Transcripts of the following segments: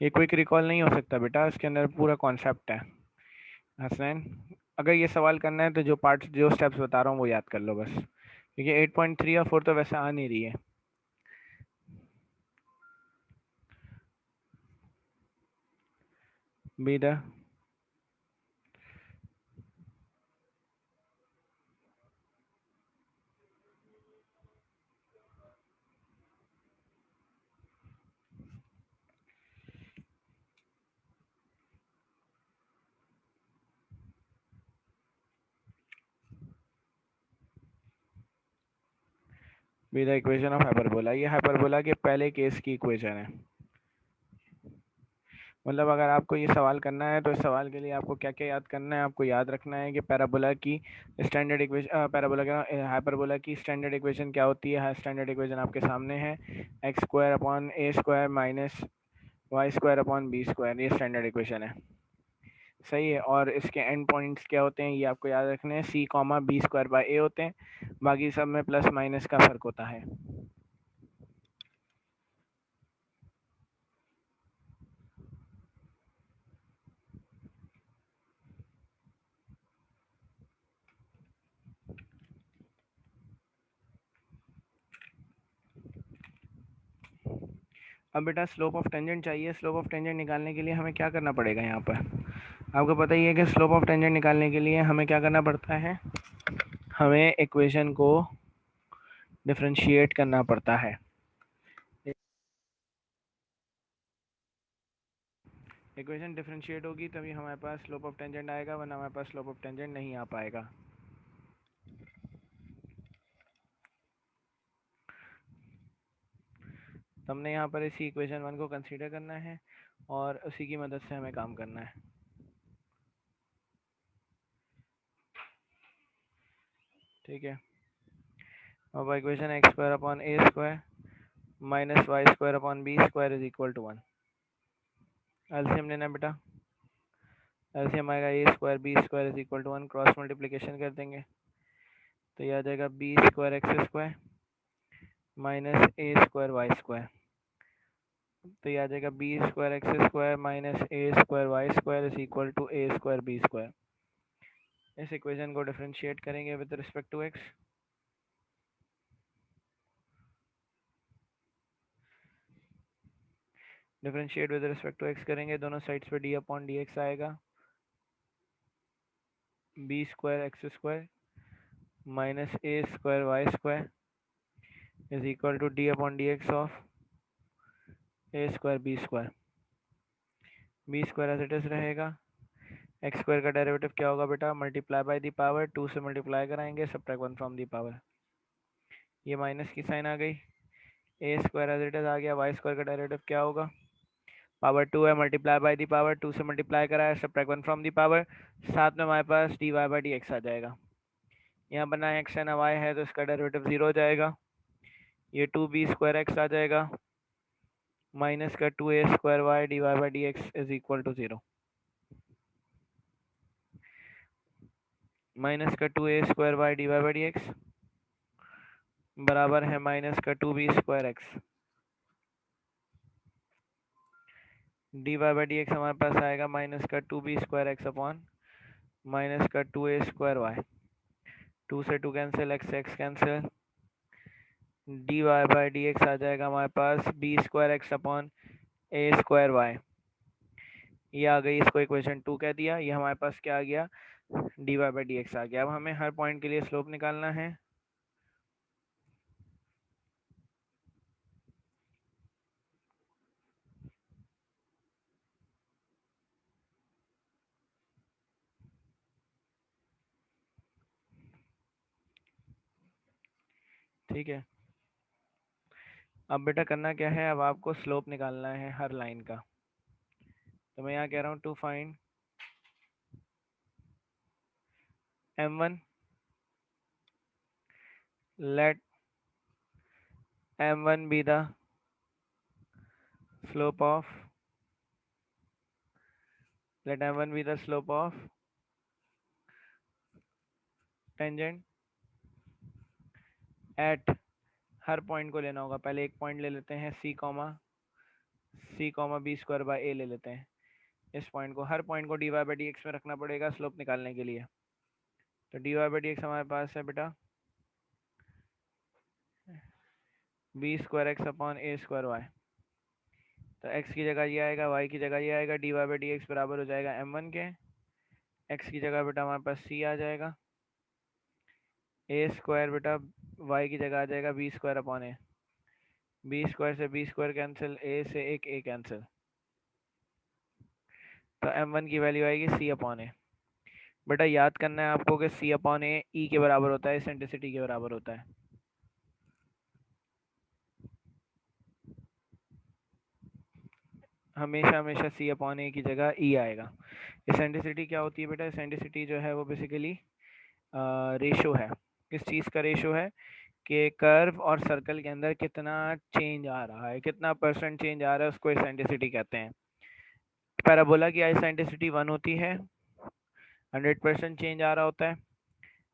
ये quick recall नहीं हो सकता बेटा, इसके अंदर पूरा कॉन्सेप्ट है। हसनैन, अगर ये सवाल करना है तो जो पार्ट जो स्टेप्स बता रहा हूँ वो याद कर लो बस, क्योंकि 8.3 और 4 तो वैसे आ नहीं रही है। बीदा बीदा इक्वेशन ऑफ हाइपरबोला, ये हाइपरबोला के पहले केस की इक्वेशन है। मतलब अगर आपको ये सवाल करना है तो इस सवाल के लिए आपको क्या क्या याद करना है, आपको याद रखना है कि पैराबोला की स्टैंडर्ड इक्वेशन, पैराबोला का हाइपरबोला की स्टैंडर्ड इक्वेशन क्या होती है। स्टैंडर्ड इक्वेशन आपके सामने है, x square upon a square minus y square upon b square, ये स्टैंडर्ड इक्वेशन है। सही है। और इसके एंड पॉइंट्स क्या होते हैं ये आपको याद रखने हैं, सी कॉमा बी स्क्वायर बाई ए होते हैं, बाकी सब में प्लस माइनस का फर्क होता है। अब बेटा स्लोप ऑफ टेंजेंट चाहिए। स्लोप ऑफ टेंजेंट निकालने के लिए हमें क्या करना पड़ेगा, यहाँ पर आपको पता ही है कि स्लोप ऑफ टेंजेंट निकालने के लिए हमें क्या करना पड़ता है, हमें इक्वेशन को डिफरेंशिएट करना पड़ता है। इक्वेशन डिफरेंशिएट होगी तभी हमारे पास स्लोप ऑफ टेंजेंट आएगा, वरना हमारे पास स्लोप ऑफ टेंजेंट नहीं आ पाएगा। हमने यहाँ पर इसी इक्वेशन 1 को कंसीडर करना है और उसी की मदद से हमें काम करना है। ठीक है। अब equation x square upon a square minus y square upon b square is equal to 1। LCM लेना बेटा, एलसीएम आएगा a square b square is equal to 1, cross multiplication कर देंगे तो ये आ जाएगा b square x square minus a square y square, तो ये आ जाएगा b square x square minus a square y square is equal to a square b square. इस इक्वेशन को डिफरेंशिएट करेंगे with respect to x. Differentiate with respect to x करेंगे, दोनों sides पे डी अपॉन डी एक्स आएगा, b square x square minus a square y square is equal to d upon d x of a square b square. B square as it is रहेगा, x square का derivative क्या होगा बेटा, multiply by the power, 2 से multiply कराएंगे, subtract 1 from the power, ये minus की sign आ गई, ए स्क्वायर एज इट इज आ गया, वाई स्क्वायर का डेरिवेटिव क्या होगा, पावर 2 है, मल्टीप्लाई बाय दी पावर, 2 से मल्टीप्लाई कराया, सब्ट्रैक्ट 1 फ्रॉम दी पावर, साथ में हमारे पास d y by d x आ जाएगा। यहाँ बना एक्स है ना वाई है तो इसका डेरिवेटिव 0 हो जाएगा, ये 2b स्क्वायर एक्स आ जाएगा माइनस का 2a square y d y by d x is equal to 0, minus का 2a square y d y by d x बराबर है माइनस का 2b square x, d y by d x हमारे पास आएगा माइनस का 2b square x upon minus का 2a square Y, 2 से 2 cancel, x x cancel, d y by d x आ जाएगा हमारे पास b square x upon a square y, ये आ गई, इसको इक्वेशन 2 कह दिया। ये हमारे पास क्या आ गया, d y by d x आ गया। अब हमें हर पॉइंट के लिए स्लोप निकालना है। ठीक है। अब बेटा करना क्या है, अब आपको स्लोप निकालना है हर लाइन का। तो मैं यहाँ कह रहा हूँ to find m1, let m1 be the slope of, let m1 be the slope of tangent at, her point को लेना होगा, पहले एक पॉइंट ले लेते हैं c comma c comma b square by a ले लेते हैं। इस पॉइंट को, हर पॉइंट को d y by d x में रखना पड़ेगा स्लोप निकालने के लिए। तो d y by d x हमारे पास है बेटा b square x upon a square y. तो x की जगह ये आएगा, y की जगह ये आएगा, d y by d x बराबर हो जाएगा m1 के। x की जगह बेटा हमारे पास c आ जाएगा, a स्क्वायर बेटा y की जगह आ जाएगा b square upon a. B square से बी स्क्वायर कैंसिल, a से एक a कैंसिल। तो m1 की वैल्यू आएगी c अपॉन ए। बेटा याद करना है आपको कि c अपॉन ए e के बराबर होता है, इसेंट्रिसिटी के बराबर होता है। हमेशा हमेशा c अपॉन ए की जगह e आएगा। इसेंट्रिसिटी क्या होती है बेटा? इसेंट्रिसिटी जो है वो बेसिकली रेशो है। किस चीज़ का रेशो है? कि कर्व और सर्कल के अंदर कितना चेंज आ रहा है, कितना परसेंट चेंज आ रहा है, उसको इसेंट्रिसिटी कहते हैं। पैराबोला की इसेंट्रिसिटी 1 होती है, 100% चेंज आ रहा होता है।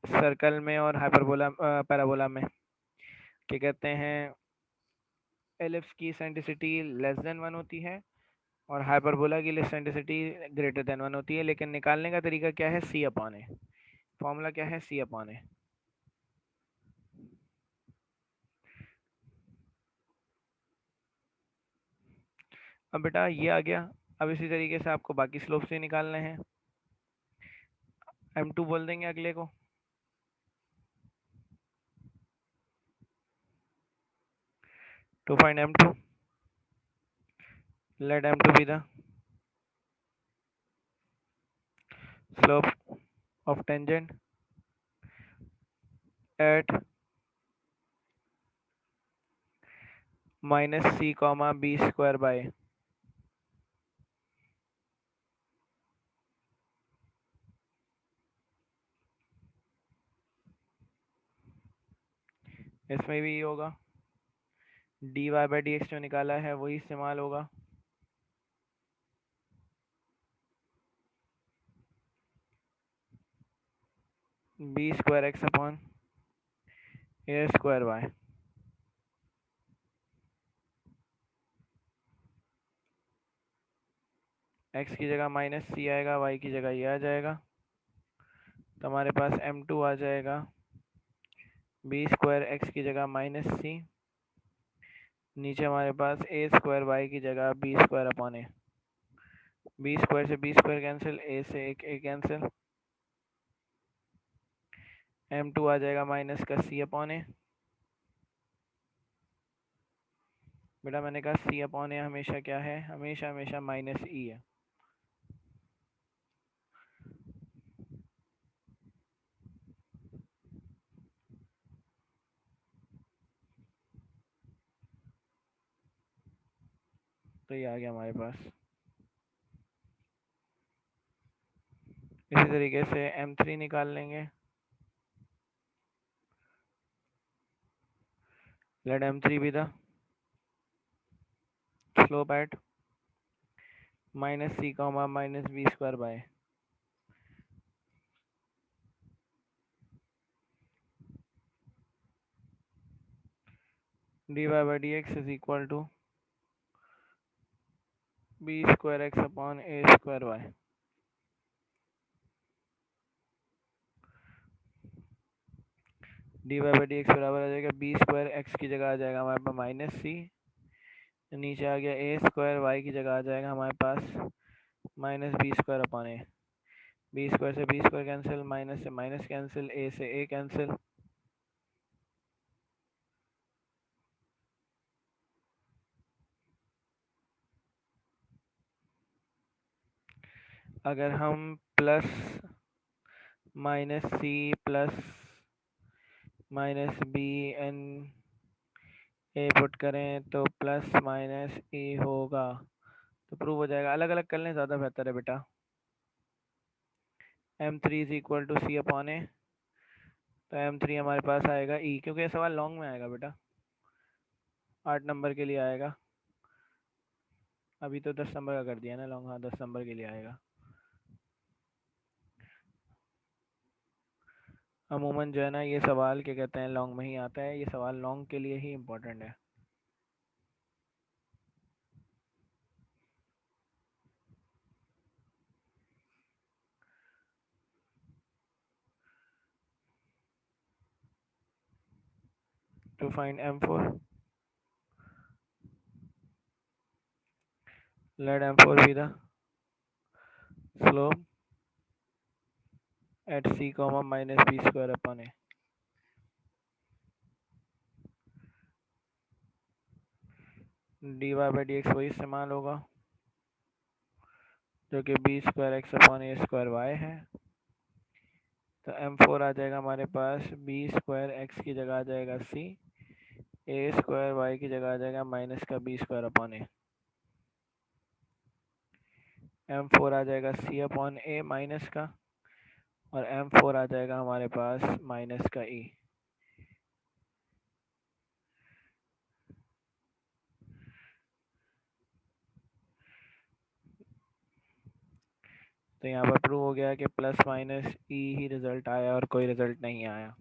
सर्कल में और हाइपरबोला पैराबोला में क्या कहते हैं, एलिप्स की इसेंट्रिसिटी लेस देन 1 होती है और हाइपरबोला की इसेंट्रिसिटी ग्रेटर देन 1 होती है। लेकिन निकालने का तरीका क्या है? सी अपॉन ए। फॉर्मूला क्या है? सी अपॉन ए। अब बेटा ये आ गया। अब इसी तरीके से आपको बाकी स्लोप से निकालने हैं। m2 बोल देंगे अगले को। To find m2, let m2 be the slope of tangent at minus c comma b square by इसमें भी होगा d y by d x जो निकाला है वही इस्तेमाल होगा। B square x upon a square y. एक्स की जगह माइनस सी आएगा, वाई की जगह ये आ जाएगा। तो हमारे पास m2 आ जाएगा बी स्क्वायर एक्स की जगह माइनस सी, नीचे हमारे पास ए स्क्वायर वाई की जगह B square upon a. B square से बी स्क्वायर कैंसिल, ए से एक ए कैंसिल। m2 आ जाएगा माइनस का सी अपॉन ए। बेटा मैंने कहा सी अपॉन ए हमेशा क्या है? हमेशा हमेशा माइनस ई है। तो ये आ गया हमारे पास। इसी तरीके से m3 निकाल लेंगे। Let m3 be the slope at minus c comma minus b square by d y by d x is equal to b square x upon a square y. D y by d x बराबर आ जाएगा b square x की जगह आ जाएगा हमारे पास minus सी, नीचे आ गया ए स्क्वायर वाई की जगह आ जाएगा हमारे पास minus b square upon a. B square से बी स्क्वायर कैंसिल, माइनस से माइनस कैंसिल, ए से ए कैंसिल। अगर हम plus minus c plus minus b n a put करें तो प्लस माइनस ए होगा, तो प्रूव हो जाएगा। अलग अलग कर लें ज़्यादा बेहतर है बेटा। m3 is equal to c upon a. तो m3 हमारे पास आएगा ई, क्योंकि ये सवाल लॉन्ग में आएगा बेटा, 8 नंबर के लिए आएगा। अभी तो 10 नंबर का कर दिया ना लॉन्ग, हाँ 10 नंबर के लिए आएगा। अमूमन जो है ना ये सवाल क्या कहते हैं लॉन्ग में ही आता है, ये सवाल लॉन्ग के लिए ही इम्पोर्टेंट है। to find M4. Let M4 be the slope at C comma minus B square upon A. dy by dx वही इस्तेमाल होगा जो कि B square x upon a square Y है। तो M4 आ जाएगा हमारे पास बी स्क्वायर एक्स की जगह आ जाएगा सी, ए स्क्वायर वाई की जगह आ जाएगा माइनस का बी स्क्वायर अपॉन ए। M4 आ जाएगा सी अपॉन ए माइनस का, और M4 आ जाएगा हमारे पास माइनस का ई। तो यहाँ पर प्रूव हो गया कि प्लस माइनस ई ही रिजल्ट आया और कोई रिजल्ट नहीं आया।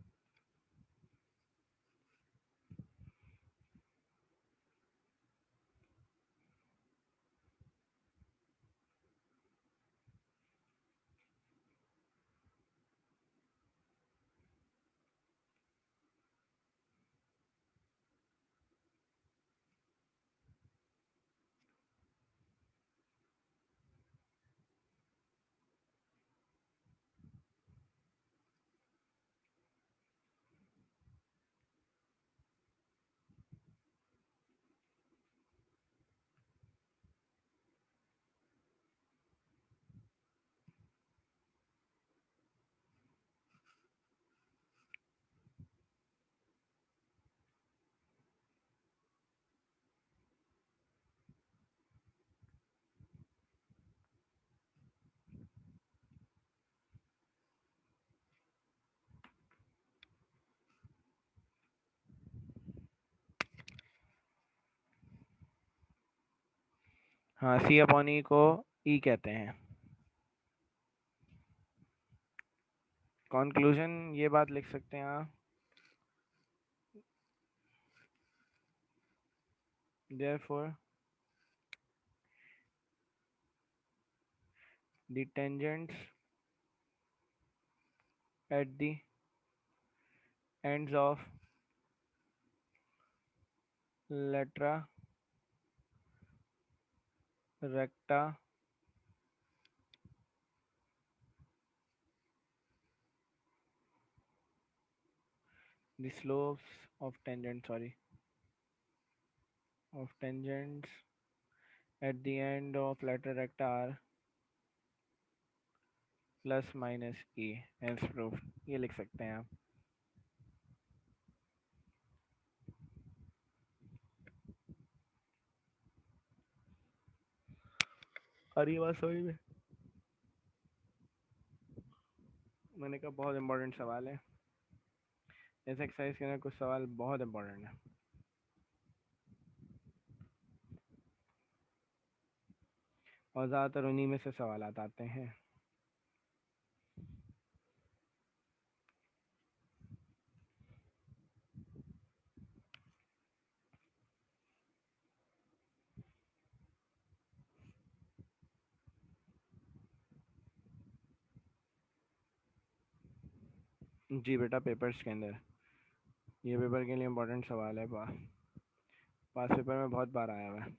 हाँ, सी अपॉन ई को ई कहते हैं। कंक्लूजन ये बात लिख सकते हैं आप, therefore the tangents at the ends of lettera recta the slopes of tangents at the end of letter recta are plus minus E, hence proof. ये लिख सकते हैं आप। और ये बात समझ में, मैंने कहा बहुत इंपॉर्टेंट सवाल है। इस एक्सरसाइज के अंदर कुछ सवाल बहुत इंपॉर्टेंट है। और ज़्यादातर उन्हीं में से सवाल आते हैं। जी बेटा, पेपर्स के अंदर ये पेपर के लिए इम्पोर्टेंट सवाल है। पास पेपर में बहुत बार आया हुआ है।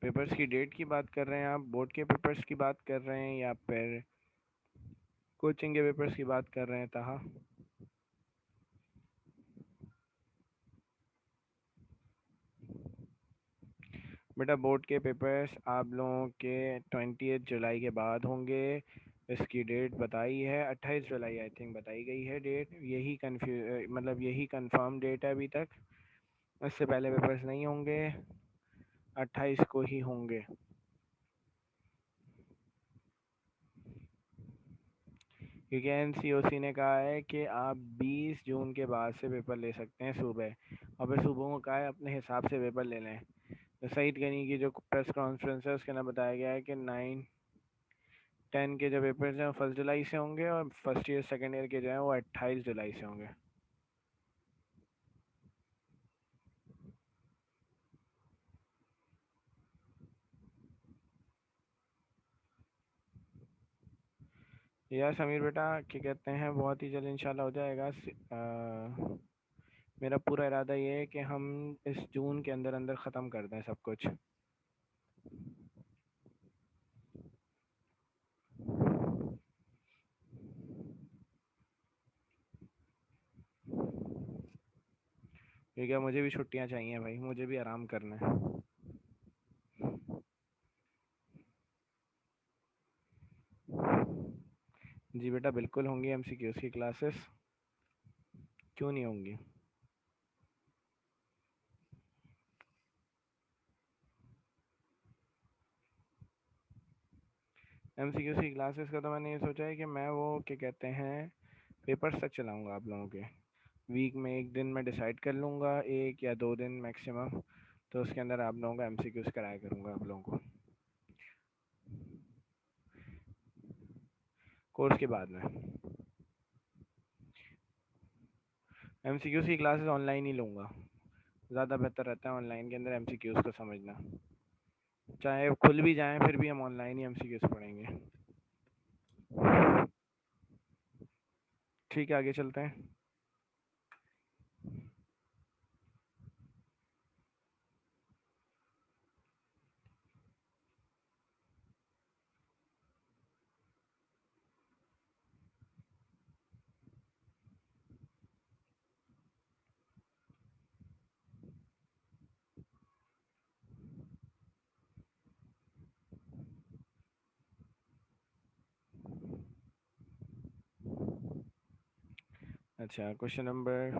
पेपर्स की डेट की बात कर रहे हैं आप, बोर्ड के पेपर्स की बात कर रहे हैं, या फिर कोचिंग के पेपर्स की बात कर रहे हैं? ताहा, बेटा बोर्ड के पेपर्स आप लोगों के 20 जुलाई के बाद होंगे। इसकी डेट बताई है 28 जुलाई आई थिंक बताई गई है डेट। यही मतलब यही कंफर्म डेट है अभी तक। इससे पहले पेपर्स नहीं होंगे, 28 को ही होंगे। क्योंकि एनसीओसी ने कहा है कि आप 20 जून के बाद से पेपर ले सकते हैं सुबह, और फिर सुबह को कहा है अपने हिसाब से पेपर ले लें। सईद गनी की जो प्रेस कॉन्फ्रेंस है उसके अंदर बताया गया है कि 9-10 के जो पेपर्स हैं वो 1 जुलाई से होंगे और फर्स्ट ईयर सेकेंड ईयर के जो हैं वो 28 जुलाई से होंगे। यार समीर बेटा क्या कहते हैं, बहुत ही जल्द इंशाल्लाह हो जाएगा। मेरा पूरा इरादा ये है कि हम इस जून के अंदर अंदर ख़त्म कर दें सब कुछ। क्योंकि अब मुझे भी छुट्टियां चाहिए भाई, मुझे भी आराम करना है। जी बेटा बिल्कुल होंगी एमसीक्यूज की क्लासेस, क्यों नहीं होंगी। एमसीक्यूज की क्लासेस का तो मैंने ये सोचा है कि मैं वो क्या कहते हैं पेपर्स तक चलाऊंगा आप लोगों के। वीक में एक दिन मैं डिसाइड कर लूँगा, 1 या 2 दिन मैक्सिमम, तो उसके अंदर आप लोगों का एमसीक्यूज कराया करूँगा आप लोगों को कोर्स के बाद में। एमसीक्यूज की क्लासेस ऑनलाइन ही लूँगा, ज़्यादा बेहतर रहता है ऑनलाइन के अंदर एमसीक्यूज को समझना। चाहे खुल भी जाएं फिर भी हम ऑनलाइन ही एमसीक्यूज पढ़ेंगे। ठीक है आगे चलते हैं। अच्छा क्वेश्चन नंबर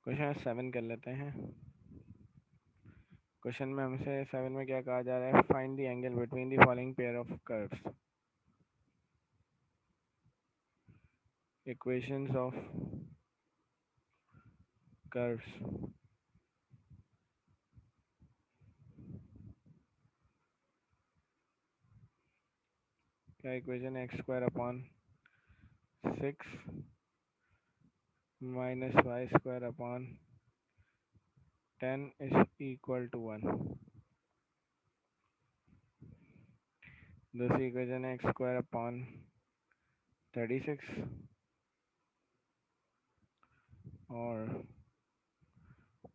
क्वेश्चन 7 कर लेते हैं। क्वेश्चन में हमसे 7 में क्या कहा जा रहा है, find the angle between the following pair of curves. Equations of curves. क्या इक्वेशन है, x² upon 6 minus y² upon 10 is equal to 1। दूसरी इक्वेशन है x² अपॉन 36 और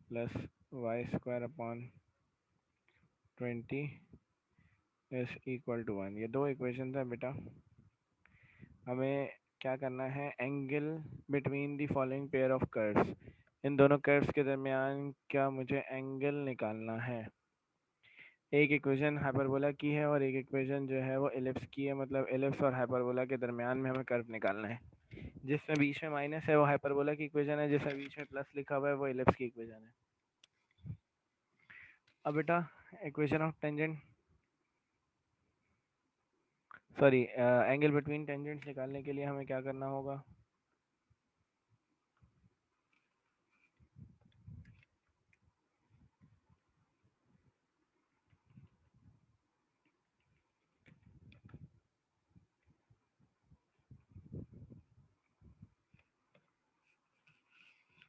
plus y² upon 20 is equal to 1। ये दो इक्वेशन है बेटा। हमें क्या करना है, angle between the following pair of curves, इन दोनों कर्व्स के दरमियान क्या मुझे एंगल निकालना है। एक इक्वेशन हाइपरबोला की है और एक इक्वेशन जो है वो एलिप्स की है, मतलब एलिप्स और हाइपरबोला के दरमियान में हमें कर्व निकालना है। जिसमें बीच में माइनस है वो हाइपरबोला की इक्वेशन है, जिसमें बीच में प्लस लिखा हुआ है वो एलिप्स की इक्वेशन है। अब बेटा equation of tangent, sorry angle between tangents निकालने के लिए हमें क्या करना होगा।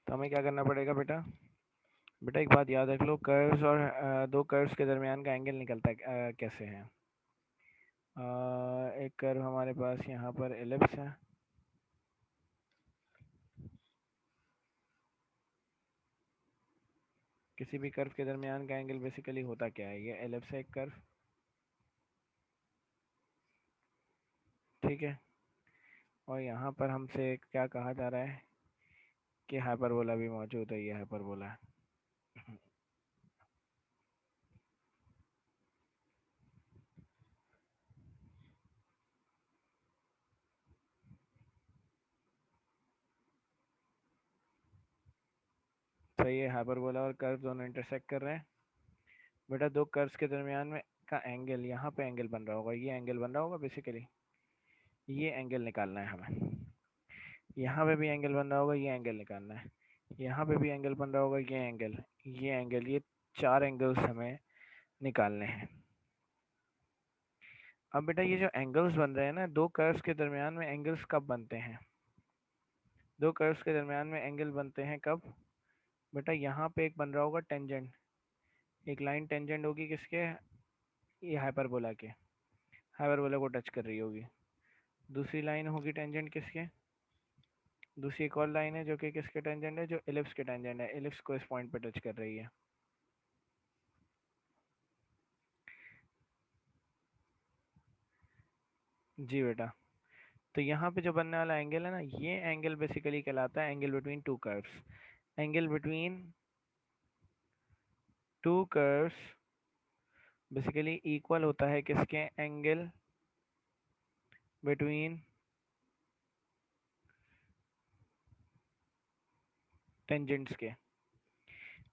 तो हमें क्या करना पड़ेगा बेटा, बेटा एक बात याद रख लो, कर्व्स और दो कर्व्स के दरमियान का एंगल निकलता है कैसे है। एक कर्व हमारे पास यहाँ पर एलिप्स है, किसी भी कर्व के दरमियान का एंगल बेसिकली होता क्या है, ये एलिप्स है एक कर्व, ठीक है। और यहाँ पर हमसे क्या कहा जा रहा है कि हाइपरबोला भी मौजूद है, ये हाइपरबोला है। सही है, हाइपरबोला और कर्व दोनों इंटरसेक्ट कर रहे हैं। बेटा दो कर्व्स के दरमियान में का एंगल, यहाँ पे एंगल बन रहा होगा, ये एंगल बन रहा होगा बेसिकली, ये एंगल निकालना है हमें। यहाँ पे भी एंगल बन रहा होगा, ये एंगल निकालना है। यहाँ पे भी एंगल बन रहा होगा, ये एंगल, ये 4 एंगल्स हमें निकालने हैं। अब बेटा ये जो एंगल्स बन रहे हैं ना, दो कर्व्स के दरमियान में एंगल्स कब बनते हैं? दो कर्व्स के दरमियान में एंगल बनते हैं कब? बेटा यहाँ पे एक बन रहा होगा टेंजेंट, एक लाइन टेंजेंट होगी किसके? ये हाइपरबोला के, हाइपरबोला को टच कर रही होगी। दूसरी लाइन होगी टेंजेंट किसके? दूसरी एक और लाइन है जो कि किसके टेंजेंट है? जो एलिप्स के टेंजेंट है, एलिप्स को इस पॉइंट पे टच कर रही है। जी बेटा, तो यहाँ पे जो बनने वाला एंगल है ना, ये एंगल बेसिकली कहलाता है angle between two curves. Angle between two curves basically equal होता है किसके? एंगल बिटवीन टेंजेंट्स के।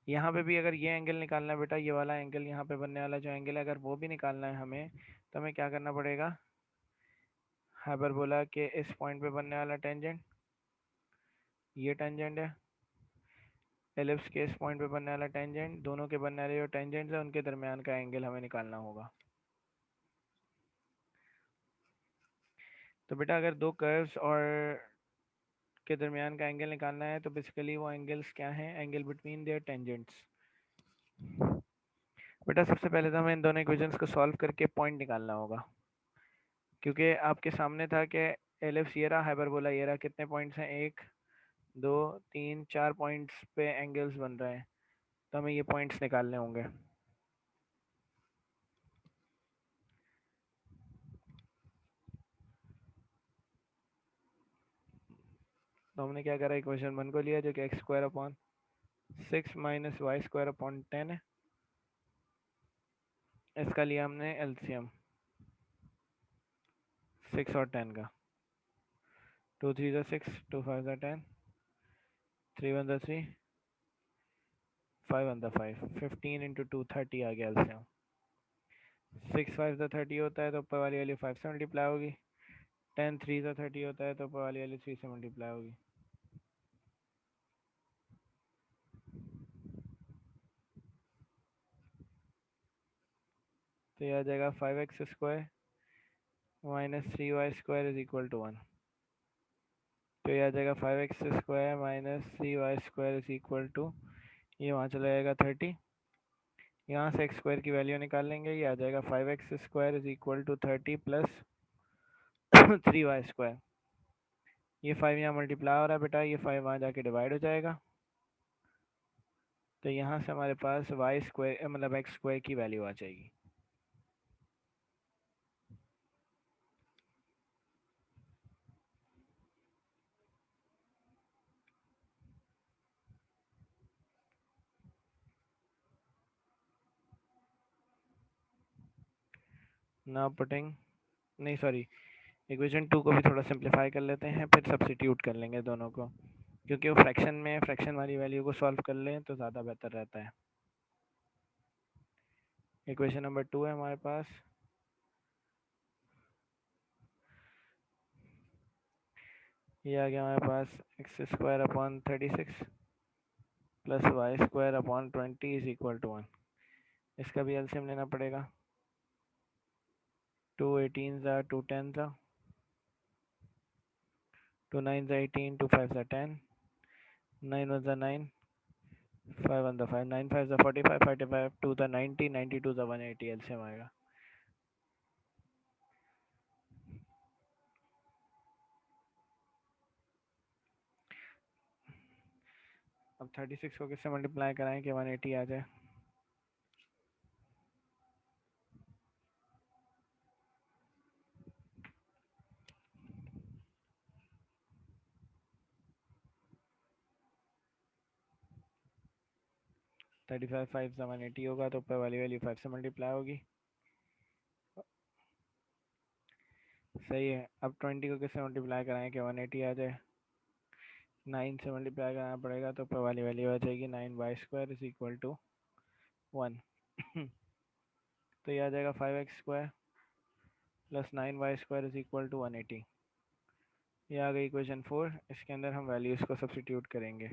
यहाँ पे भी अगर ये एंगल निकालना है बेटा, ये वाला एंगल यहाँ पे बनने वाला जो एंगल है, अगर वो भी निकालना है हमें, तो हमें क्या करना पड़ेगा? हाइपरबोला के इस पॉइंट पे बनने वाला टेंजेंट, ये टेंजेंट है, एलिप्स के इस पॉइंट पे बनने वाला टेंजेंट, दोनों के बनने वाले जो टेंजेंट्स है उनके दरमियान का एंगल हमें निकालना होगा। तो बेटा अगर दो कर्व्स और के दरमियान का एंगल निकालना है, तो बेसिकली वो एंगल्स क्या हैं? Angle between their tangents. बेटा सबसे पहले तो हमें इन दोनों इक्वेशंस को सॉल्व करके पॉइंट निकालना होगा, क्योंकि आपके सामने था कि एलिप्स ये रहा, हाइपरबोला ये रहा, कितने पॉइंट्स हैं? 1 2 3 4 पॉइंट्स पे एंगल्स बन रहे हैं, तो हमें ये पॉइंट्स निकालने होंगे। तो हमने क्या करा, इक्वेशन 1 को लिया जो कि x square upon 6 minus y square upon 10 है, इसका लिया हमने एलसीएम 6 और 10 का। 2 3 ज़ा 6, 2 5 ज़ा 10, 3 1 ज़ा 3, 5 1 ज़ा 5, 15 इंटू 2 30 आ गया एलसीएम। 6 5 ज़ा 30 होता है तो ऊपर वाली वैल्यू 5 से मल्टीप्लाई होगी। 10 3 ज़ा 30 होता है तो ऊपर वाली वैल्यू 3 से मल्टीप्लाई होगी। तो यह आ जाएगा 5x square minus 3y square is equal to 1। तो यह आ जाएगा 5x square minus 3y square is equal to, ये वहाँ चला जाएगा 30, यहाँ से एक्स स्क्वायर की वैल्यू निकाल लेंगे, ये आ जाएगा 5x square is equal to 30 plus 3y square. ये 5 यहाँ मल्टीप्लाई हो रहा है बेटा, ये 5 वहाँ जाके डिवाइड हो जाएगा, तो यहाँ से हमारे पास वाई स्क्वायर मतलब एक्स स्क्वायर की वैल्यू आ जाएगी। नाउ पुटिंग, नहीं सॉरी, इक्वेशन 2 को भी थोड़ा सिंप्लीफाई कर लेते हैं, फिर सब्स्टिट्यूट कर लेंगे दोनों को, क्योंकि वो फ्रैक्शन में फ्रैक्शन वाली वैल्यू को सॉल्व कर लें तो ज़्यादा बेहतर रहता है। इक्वेशन नंबर 2 है हमारे पास, ये आ गया हमारे पास x square upon 36 plus y square upon 20 is equal to 1। इसका भी एलसीएम लेना पड़ेगा। 2 18 ज़ा 2 10 ज़ा, 2 9 ज़ा 18, 2 5 ज़ा 10, 9 1 ज़ा 9, 5 1 ज़ा 5, 9 5 ज़ा 45, 45 2 ज़ा 90, 92 ज़ा 180 एलसीएम आएगा। अब 36 को किससे मल्टीप्लाई कराएं कि 180 आ जाए? थर्टी फाइव 5 ज़ा 180 होगा तो ऊपर वाली वैल्यू 5 से मल्टीप्लाई होगी। सही है, अब 20 को किससे मल्टीप्लाई कराएं कि 180 आ जाए? 9 से मल्टीप्लाई करना पड़ेगा तो ऊपर वाली वैल्यू आ जाएगी 9y² इज इक्वल टू 1। तो ये आ जाएगा 5x² plus 9y² is equal to 180। ये आ गई इक्वेशन 4। इसके अंदर हम वैल्यूज़ को सब्स्टिट्यूट करेंगे।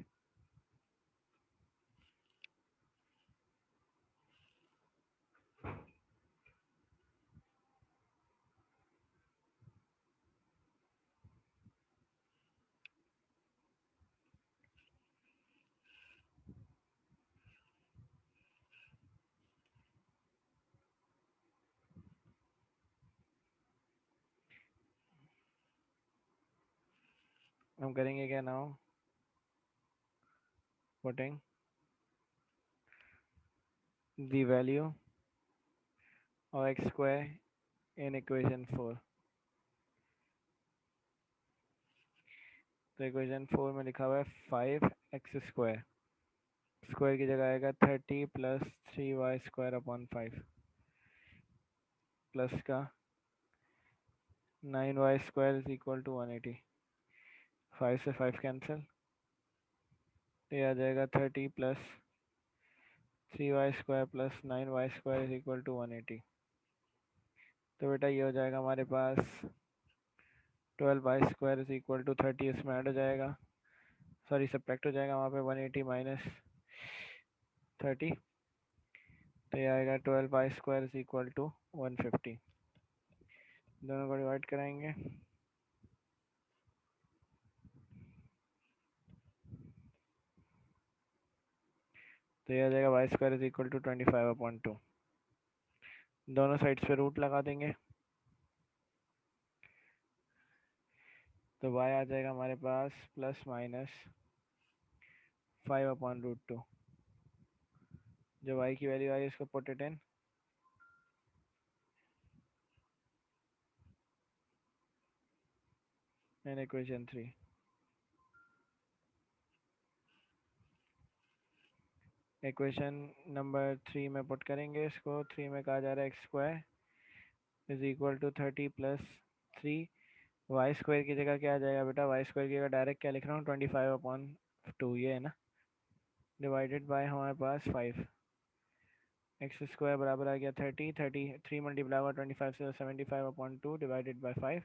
हम करेंगे क्या now, putting the value of x² in equation 4। तो इक्वेशन 4 में लिखा हुआ है 5x² स्क्वायर की जगह आएगा 30 प्लस 3y² अपॉन 5 प्लस का 9y² इज इक्वल टू 180। 5 से 5 कैंसिल, ये आ जाएगा 30 plus 3y² plus 9y² is equal to 180। तो बेटा ये हो जाएगा हमारे पास 12y² इज इक्वल टू 30, इसमें ऐड हो जाएगा, सॉरी सब्ट्रैक्ट हो जाएगा वहाँ पे 180 माइनस 30, तो ये आएगा 12y² इज इक्वल टू 150। दोनों को डिवाइड कराएंगे, तो ये आ जाएगा y² इज इक्वल टू 25/2। दोनों साइड्स पे रूट लगा देंगे, तो y आ जाएगा हमारे पास प्लस माइनस 5/√2। जो y की वैल्यू आई इसको put it in equation 3। Equation number 3 में पुट करेंगे इसको। 3 में कहा जा रहा है x² is equal to 30 plus 3, y² की जगह क्या आ जाएगा बेटा, y² की जगह डायरेक्ट क्या लिख रहा हूँ 25/2, ये है ना, डिवाइडेड बाय हमारे पास 5। x² बराबर आ गया 30, 3 मल्टीप्लाई हुआ 25 से 75/2 डिवाइडेड बाय 5।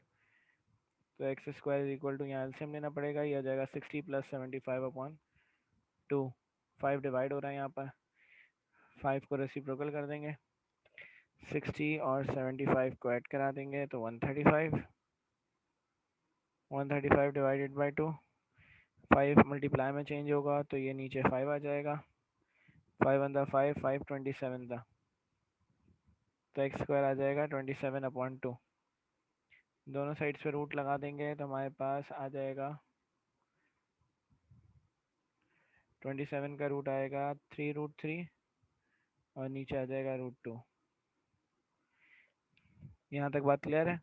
तो x² इज इक्वल टू, यहाँ एलसीएम लेना पड़ेगा, ये आ जाएगा 60 प्लस 75/2। 5 डिवाइड हो रहा है यहाँ पर, 5 को रेसिप्रोकल कर देंगे, 60 और 75 को ऐड करा देंगे तो 135। 135 डिवाइडेड बाय 2, 5 मल्टीप्लाई में चेंज होगा तो ये नीचे 5 आ जाएगा, 5 वन दा 5, 5 27 दा, तो x² आ जाएगा 27/2। दोनों साइड्स पे रूट लगा देंगे तो हमारे पास आ जाएगा 27 का रूट आएगा 3√3 और नीचे आ जाएगा √2। यहाँ तक बात क्लियर है?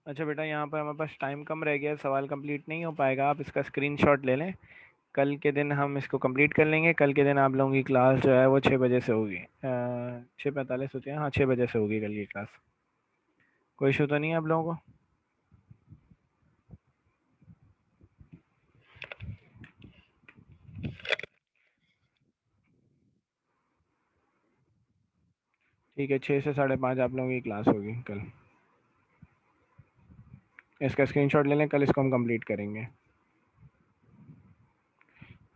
अच्छा बेटा, यहाँ पर हमारे पास टाइम कम रह गया, सवाल कंप्लीट नहीं हो पाएगा, आप इसका स्क्रीनशॉट ले लें। कल के दिन हम इसको कंप्लीट कर लेंगे। कल के दिन आप लोगों की क्लास जो है वो 6 बजे से होगी, 6:45 होती है, हाँ 6 बजे से होगी कल की क्लास। कोई इशू तो नहीं है आप लोगों को? ठीक है, 6 से 5:30 आप लोगों की क्लास होगी कल। इसका स्क्रीनशॉट ले लें, कल इसको हम कंप्लीट करेंगे।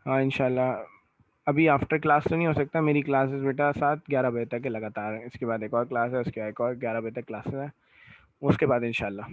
हाँ इंशाल्लाह। अभी आफ्टर क्लास तो नहीं हो सकता, मेरी क्लासेस बेटा 7-11 बजे तक है लगातार, इसके बाद एक और क्लास है, उसके बाद एक और 11 बजे तक क्लासेस है, उसके बाद इंशाल्लाह।